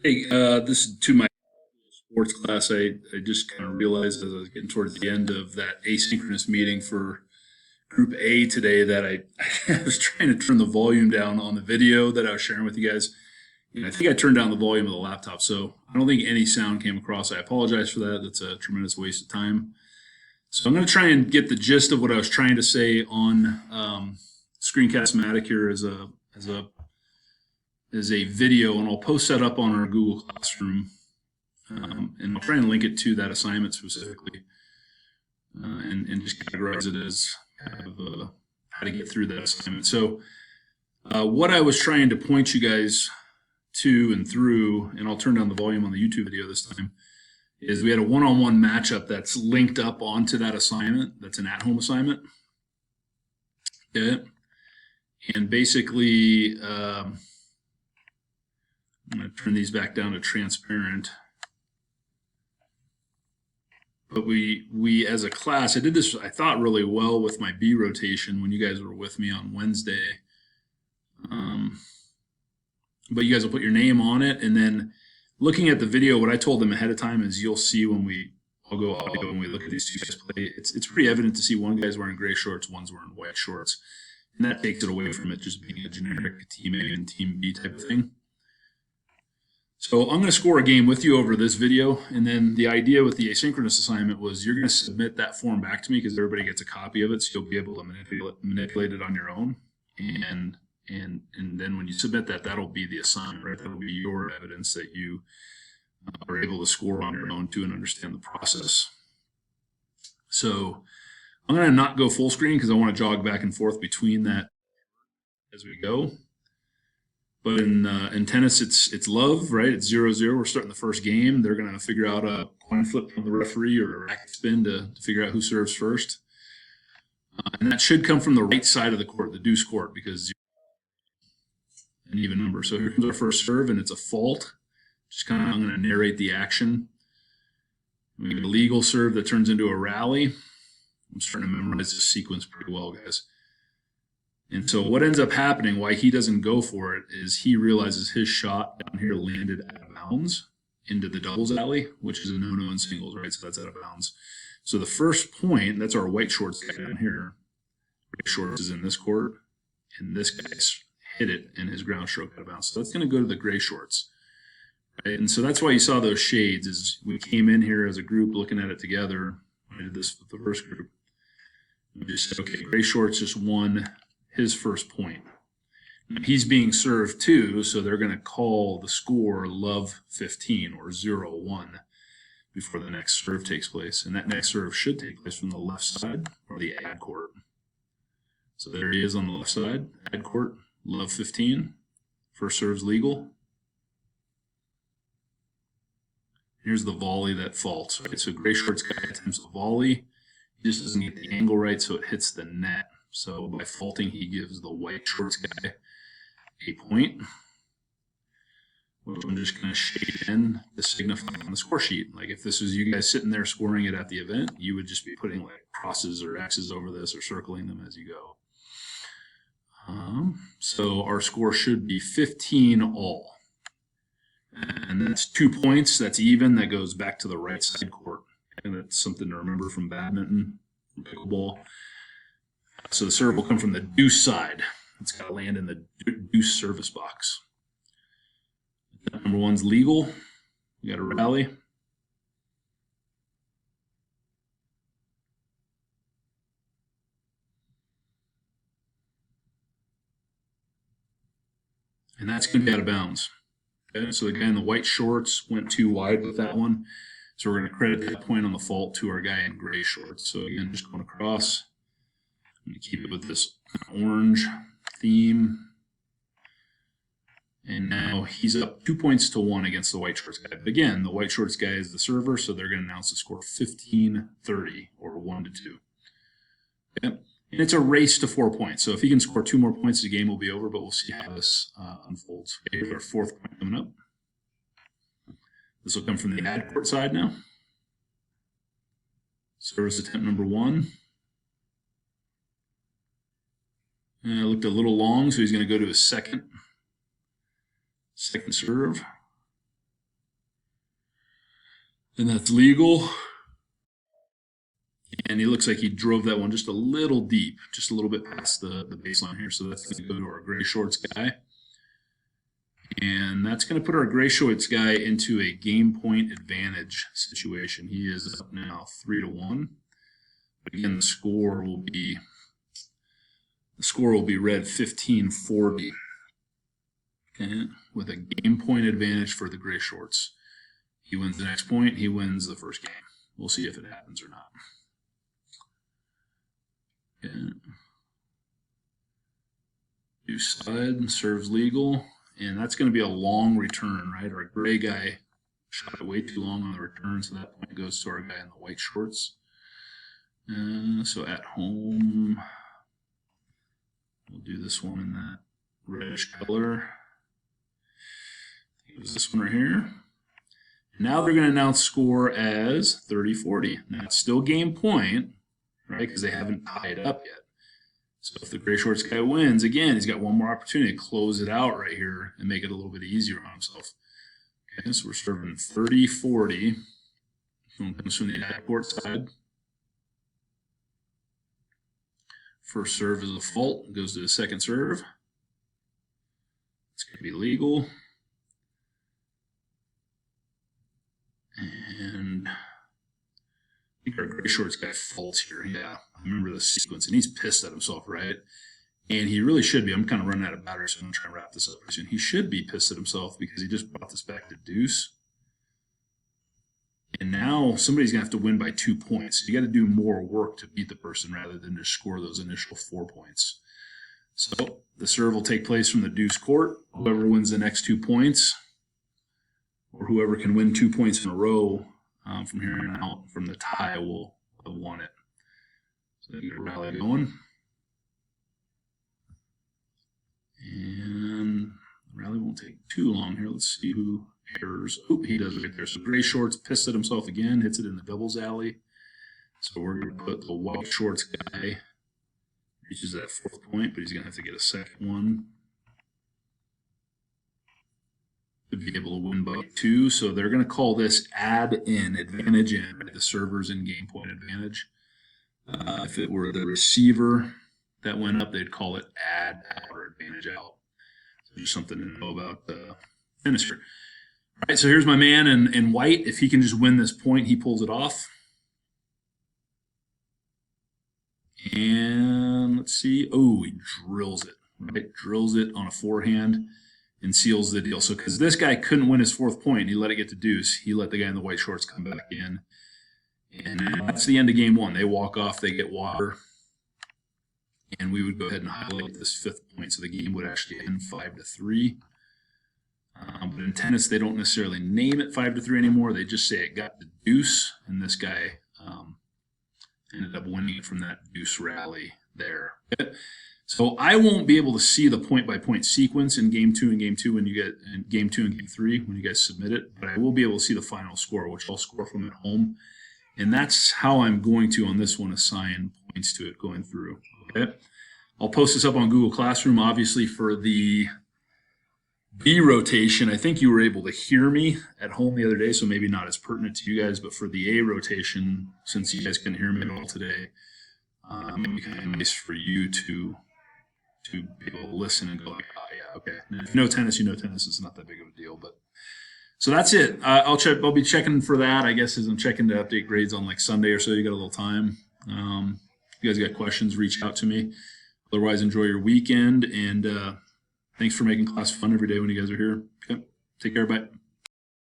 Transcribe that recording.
Hey, this is to my sports class. I just kind of realized as I was getting towards the end of that asynchronous meeting for Group A today that I was trying to turn the volume down on the video that I was sharing with you guys. And I think I turned down the volume of the laptop, so I don't think any sound came across. I apologize for that. That's a tremendous waste of time. So I'm going to try and get the gist of what I was trying to say on Screencast-Matic here as a video, and I'll post that up on our Google Classroom, and I'll try and link it to that assignment specifically, and just categorize it as kind of, how to get through that assignment. So, what I was trying to point you guys to and through, and I'll turn down the volume on the YouTube video this time, is we had a one-on-one matchup that's linked up onto that assignment. That's an at-home assignment. Okay. And basically, I'm going to turn these back down to transparent. But we as a class, I did this, I thought, really well with my B rotation when you guys were with me on Wednesday. But you guys will put your name on it, and then looking at the video, what I told them ahead of time is you'll see when I'll go audio when we look at these two guys play. It's pretty evident to see one guy's wearing gray shorts, one's wearing white shorts, and that takes it away from it just being a generic team A and team B type of thing. So I'm going to score a game with you over this video, and then the idea with the asynchronous assignment was you're going to submit that form back to me because everybody gets a copy of it, so you'll be able to manipulate it on your own. And then when you submit that, that'll be the assignment, right? That'll be your evidence that you are able to score on your own too and understand the process. So I'm going to not go full screen because I want to jog back and forth between that as we go. But in tennis, it's love, right? It's 0-0. We're starting the first game. They're going to figure out a coin flip from the referee or a racket spin to figure out who serves first. And that should come from the right side of the court, the deuce court, because an even number. So here comes our first serve, and it's a fault. Just kind of, I'm going to narrate the action. We get a legal serve that turns into a rally. I'm starting to memorize this sequence pretty well, guys. And so what ends up happening, why he doesn't go for it, is he realizes his shot down here landed out of bounds into the doubles alley, which is a no-no in singles, right? So that's out of bounds. So the first point, that's our white shorts guy down here. White shorts is in this court, and this guy's hit it in his ground stroke out of bounds. So that's going to go to the gray shorts. Right? And so that's why you saw those shades, is we came in here as a group looking at it together. I did this with the first group. We just said, okay, gray shorts just won his first point. He's being served too, so they're going to call the score love 15 or 0-1 before the next serve takes place. And that next serve should take place from the left side or the ad court. So there he is on the left side, ad court, love 15. First serve's legal. Here's the volley that faults. Right? So gray shorts guy attempts a volley. He just doesn't get the angle right, so it hits the net. So by faulting, he gives the white shorts guy a point, which I'm just going to shade in to signify on the score sheet. Like if this was you guys sitting there scoring it at the event, you would just be putting like crosses or X's over this or circling them as you go. So our score should be 15 all. And that's 2 points. That's even. That goes back to the right side court. And that's something to remember from badminton, from pickleball. So the serve will come from the deuce side. It's got to land in the deuce service box. Number one's legal. We got a rally. And that's going to be out of bounds. Okay? So the guy in the white shorts went too wide with that one. So we're going to credit that point on the fault to our guy in gray shorts. So again, just going across. I'm going to keep it with this orange theme. And now he's up 2 points to 1 against the white shorts guy. But again, the white shorts guy is the server, so they're going to announce the score 15-30 or 1-2. Okay? And it's a race to 4 points. So if he can score 2 more points, the game will be over, but we'll see how this unfolds. Okay, here's our fourth point coming up. This will come from the ad court side now. Service attempt number 1. Looked a little long, so he's going to go to his second serve. And that's legal. And he looks like he drove that one just a little deep, just a little bit past the baseline here. So that's going to go to our gray shorts guy. And that's going to put our gray shorts guy into a game point advantage situation. He is up now 3-1. But again, the score will be read 15-40. Okay, with a game point advantage for the gray shorts. He wins the next point. He wins the first game. We'll see if it happens or not. Okay. Do side, serves legal. And that's going to be a long return, right? Our gray guy shot it way too long on the return, so that point goes to our guy in the white shorts. So at home, we'll do this one in that reddish color. It was this one right here. Now they're going to announce score as 30-40. Now it's still game point, right? Because they haven't tied up yet. So if the gray shorts guy wins, again, he's got one more opportunity to close it out right here and make it a little bit easier on himself. Okay, so we're serving 30-40. Comes from the backcourt side. First serve is a fault. Goes to the second serve. It's going to be legal. And I think our gray shorts guy faults here. Yeah, I remember the sequence. And he's pissed at himself, right? And he really should be. I'm kind of running out of battery, so I'm going to try and wrap this up pretty soon. He should be pissed at himself because he just brought this back to deuce. And now somebody's going to have to win by 2 points. You got to do more work to beat the person rather than just score those initial 4 points. So the serve will take place from the deuce court. Whoever wins the next 2 points, or whoever can win 2 points in a row from here on out, from the tie, will have won it. So get a rally going. And the rally won't take too long here. Let's see who errors. Oh, he does right there. So gray shorts pissed at himself again, hits it in the doubles alley. So we're going to put the white shorts guy, reaches that 4th point, but he's going to have to get a second one to be able to win by 2. So they're going to call this add in, advantage in, right? The server's in game point advantage. If it were the receiver that went up, they'd call it add out or advantage out. So just something to know about the finisher. All right, so here's my man in white. If he can just win this point, he pulls it off. And let's see. Oh, he drills it, right? Drills it on a forehand and seals the deal. So because this guy couldn't win his 4th point, he let it get to deuce. He let the guy in the white shorts come back in. And that's the end of game 1. They walk off, they get water. And we would go ahead and highlight this 5th point. So the game would actually end 5-3. But in tennis, they don't necessarily name it 5-3 anymore. They just say it got to deuce. And this guy ended up winning it from that deuce rally there. So I won't be able to see the point-by-point sequence in game 2 and game 2 when you get in game 2 and game 3 when you guys submit it, but I will be able to see the final score, which I'll score from at home, and that's how I'm going to on this one assign points to it going through. Okay, I'll post this up on Google Classroom, obviously for the B rotation. I think you were able to hear me at home the other day, so maybe not as pertinent to you guys, but for the A rotation, since you guys couldn't hear me at all today, it would be kind of nice for you to be able to listen and go like, oh yeah, okay. And if you know tennis, you know tennis. It's not that big of a deal. But so that's it. I'll be checking for that, I guess, as I'm checking to update grades on like Sunday or so. You got a little time. If you guys got questions, reach out to me. Otherwise, enjoy your weekend, and thanks for making class fun every day when you guys are here. Okay, take care. Bye.